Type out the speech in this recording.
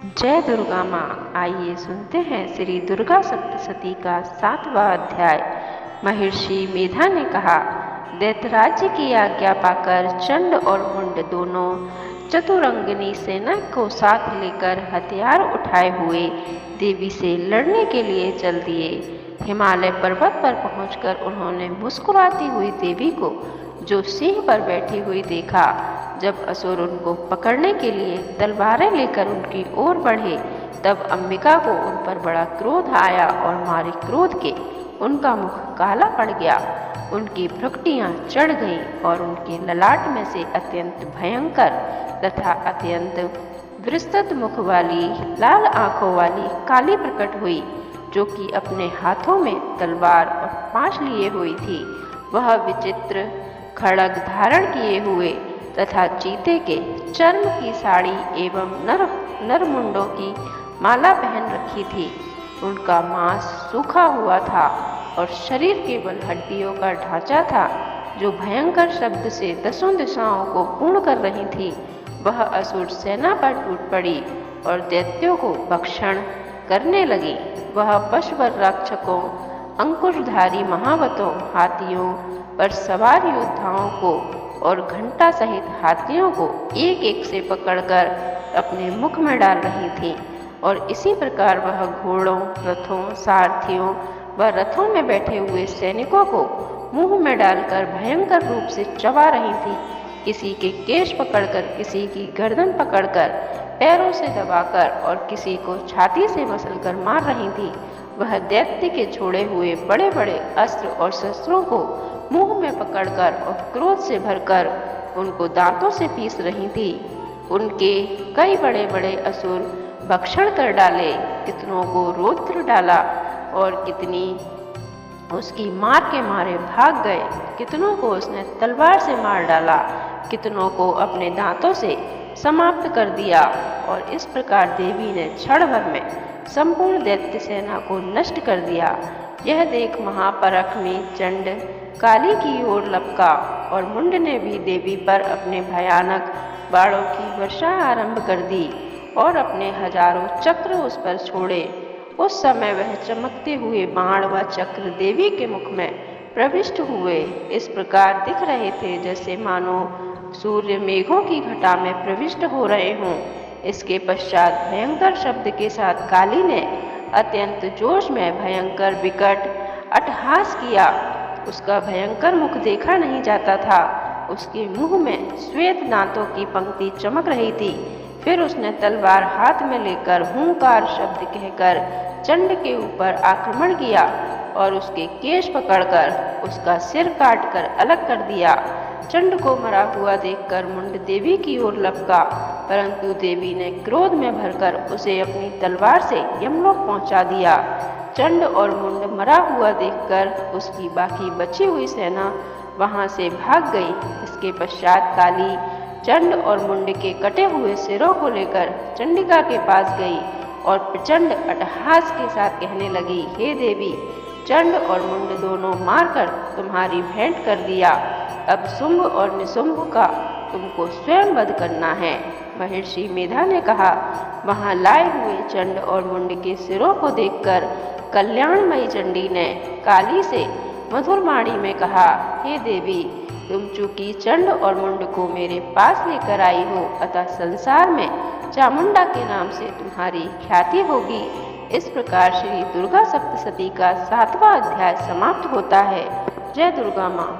जय दुर्गा माँ। आइए सुनते हैं श्री दुर्गा सप्तशती का 7वां अध्याय। महर्षि मेधा ने कहा, दैत्यराज की आज्ञा पाकर चंड और मुंड दोनों चतुरंगिनी सेना को साथ लेकर हथियार उठाए हुए देवी से लड़ने के लिए चल दिए। हिमालय पर्वत पर पहुंचकर उन्होंने मुस्कुराती हुई देवी को जो सिंह पर बैठी हुई देखा। जब असुर उनको पकड़ने के लिए तलवारें लेकर उनकी ओर बढ़े, तब अंबिका को उन पर बड़ा क्रोध आया और मारे क्रोध के उनका मुख काला पड़ गया, उनकी भ्रुकुटियां चढ़ गईं और उनके ललाट में से अत्यंत भयंकर तथा अत्यंत विस्तृत मुख वाली लाल आंखों वाली काली प्रकट हुई, जो कि अपने हाथों में तलवार और पाश लिए हुई थी। वह विचित्र खड्ग धारण किए हुए तथा चीते के चर्म की साड़ी एवं नरमुंडों की माला पहन रखी थी। उनका मांस सूखा हुआ था और शरीर केवल हड्डियों का ढांचा था, जो भयंकर शब्द से 10 दिशाओं को पूर्ण कर रही थी। वह असुर सेना पर टूट पड़ी और दैत्यों को भक्षण करने लगी। वह पशुवर रक्षकों, अंकुशधारी महावतों, हाथियों पर सवार योद्धाओं को और घंटा सहित हाथियों को एक एक से पकड़कर अपने मुख में डाल रही थी। और इसी प्रकार वह घोड़ों, रथों, सारथियों व रथों में बैठे हुए सैनिकों को मुंह में डालकर भयंकर रूप से चबा रही थी। किसी के केश पकड़कर, किसी की गर्दन पकड़कर, पैरों से दबाकर और किसी को छाती से मसलकर मार रही थी। वह दैत्य के छोड़े हुए बड़े बड़े अस्त्र और शस्त्रों को मुंह में पकड़कर और क्रोध से भरकर उनको दांतों से पीस रही थी। उनके कई बड़े बड़े असुर भक्षण कर डाले, कितनों को रौद्र डाला और कितनी उसकी मार के मारे भाग गए। कितनों को उसने तलवार से मार डाला, कितनों को अपने दांतों से समाप्त कर दिया। और इस प्रकार देवी ने क्षण भर में संपूर्ण दैत्य सेना को नष्ट कर दिया। यह देख महापराक्रमी चंड काली की ओर लपका और मुंड ने भी देवी पर अपने भयानक बाणों की वर्षा आरंभ कर दी और अपने हजारों चक्र उस पर छोड़े। उस समय वह चमकते हुए बाण व चक्र देवी के मुख में प्रविष्ट हुए इस प्रकार दिख रहे थे, जैसे मानो सूर्य मेघों की घटा में प्रविष्ट हो रहे हों। इसके पश्चात भयंकर शब्द के साथ काली ने अत्यंत जोश में भयंकर विकट अट्टहास किया। उसका भयंकर मुख देखा नहीं जाता था। उसके मुंह में श्वेत दांतों की पंक्ति चमक रही थी। फिर उसने तलवार हाथ में लेकर हुंकार शब्द कहकर चंड के ऊपर आक्रमण किया और उसके केश पकड़कर उसका सिर काटकर अलग कर दिया। चंड को मरा हुआ देखकर मुंड देवी की ओर लपका, परंतु देवी ने क्रोध में भरकर उसे अपनी तलवार से यमलोक पहुंचा दिया। चंड और मुंड मरा हुआ देखकर उसकी बाकी बची हुई सेना वहां से भाग गई। इसके पश्चात काली चंड और मुंड के कटे हुए सिरों को लेकर चंडिका के पास गई और प्रचंड अट्टहास के साथ कहने लगी, हे देवी, चंड और मुंड दोनों मारकर तुम्हारी भेंट कर दिया। अब शुंभ और निशुंभ का तुमको स्वयं वध करना है। महर्षि मेधा ने कहा, वहां लाए हुए चंड और मुंड के सिरों को देखकर कल्याणमयी चंडी ने काली से मधुर वाणी में कहा, हे देवी, तुम चूंकि चंड और मुंड को मेरे पास लेकर आई हो, अतः संसार में चामुंडा के नाम से तुम्हारी ख्याति होगी। इस प्रकार श्री दुर्गा सप्तशती का 7वां अध्याय समाप्त होता है। जय दुर्गा माँ।